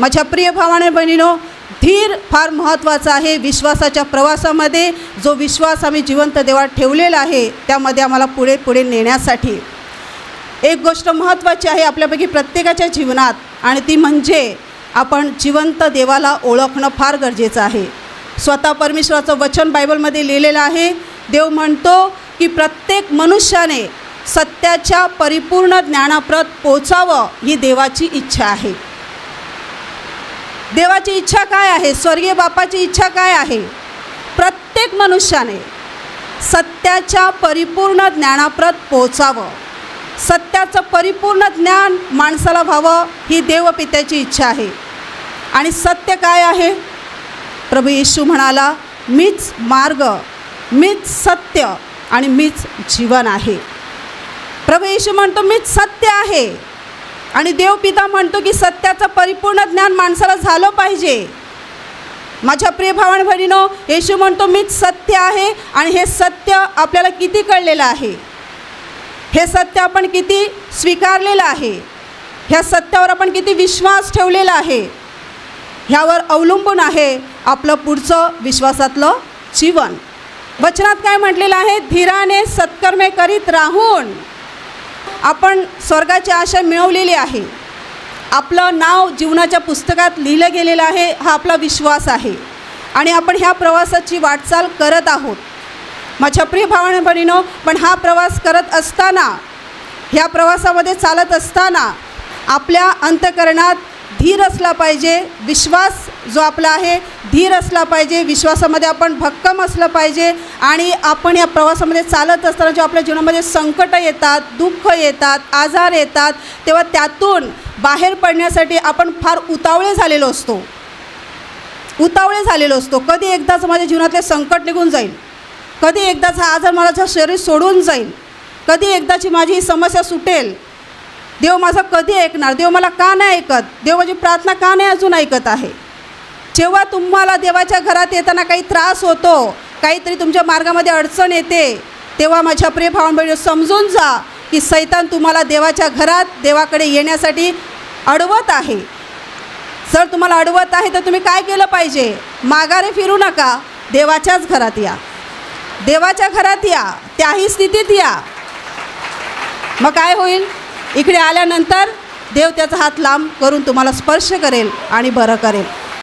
माझ्या प्रिय भावाने बहिणीनो, धीर फार महत्त्वाचा आहे. विश्वासाच्या प्रवासामध्ये जो विश्वास आम्ही जिवंत देवात ठेवलेला आहे त्यामध्ये आम्हाला पुढे पुढे नेण्यासाठी एक गोष्ट महत्त्वाची आहे आपल्यापैकी प्रत्येकाच्या जीवनात, आणि ती म्हणजे आपण जिवंत देवाला ओळखणं फार गरजेचं आहे. स्वतः परमेश्वराचं वचन बायबलमध्ये लिहिलेलं आहे. देव म्हणतो की प्रत्येक मनुष्याने सत्याच्या परिपूर्ण ज्ञानाप्रत पोचावं ही देवाची इच्छा आहे. देवाची इच्छा काय आहे? स्वर्गीय बापाची इच्छा काय आहे? प्रत्येक मनुष्याने सत्याच्या परिपूर्ण ज्ञानाप्रत पोचावं. सत्याचं परिपूर्ण ज्ञान माणसाला व्हावं ही देवपित्याची इच्छा आहे. आणि सत्य काय आहे? प्रभू येशू म्हणाला, मीच मार्ग, मीच सत्य आणि मीच जीवन आहे. प्रभू येशू म्हणतो मीच सत्य आहे, आणि देवपिता म्हणतो की सत्याचं परिपूर्ण ज्ञान माणसाला झालं पाहिजे. माझ्या प्रिय भावांनो बहिणीनो, येशू म्हणतो मीच सत्य आहे, आणि हे सत्य आपल्याला किती कळलेलं आहे, हे सत्य आपण किती स्वीकारलेलं आहे, ह्या सत्यावर आपण किती विश्वास ठेवलेला आहे, ह्यावर अवलंबून आहे आपलं पुढचं विश्वासातलं जीवन. वचनात काय म्हटलेलं आहे? धीराने सत्कर्मे करीत राहून आपण स्वर्गाची आशा मिळवलेली आहे. आपलं नाव जीवनाच्या पुस्तकात लिहिलं गेलेलं आहे. हा आपला विश्वास आहे, आणि आपण ह्या प्रवासाची वाटचाल करत आहोत. माझ्या प्रिय भावांनो बहिणीनो, पण हा प्रवास करत असताना, ह्या प्रवासामध्ये चालत असताना आपल्या अंतःकरणात धीर असला पाहिजे. विश्वास जो आपला आहे धीर असला पाहिजे. विश्वासामध्ये आपण भक्कम असलं पाहिजे. आणि आपण या प्रवासामध्ये चालत असताना जेव्हा आपल्या जीवनामध्ये संकट येतात, दुःख येतात, आजार येतात, तेव्हा त्यातून बाहेर पडण्यासाठी आपण फार उतावळे झालेलो असतो. कधी एकदाच माझ्या जीवनातले संकट निघून जाईल, कधी एकदाच हा आजार माझं शरीर सोडून जाईल, कधी एकदाची माझी ही समस्या सुटेल. देव माझं कधी ऐकणार? देव मला का नाही ऐकत? देव माझी प्रार्थना का नाही अजून ऐकत आहे? जेव्हा तुम्हाला देवाच्या घरात येताना काही त्रास होतो, काहीतरी तुमच्या मार्गामध्ये अडचण येते, तेव्हा माझ्या प्रिय भावांबरोबर समजून जा की सैतान तुम्हाला देवाच्या घरात, देवाकडे येण्यासाठी अडवत आहे. जर तुम्हाला अडवत आहे तर तुम्ही काय केलं पाहिजे? माघारे फिरू नका, देवाच्याच घरात या, देवाच्या घरात या, त्याही स्थितीत या. मग काय होईल? इकडे आल्यानंतर देव त्याचा हात लांब करून तुम्हाला स्पर्श करेल आणि बरं करेल.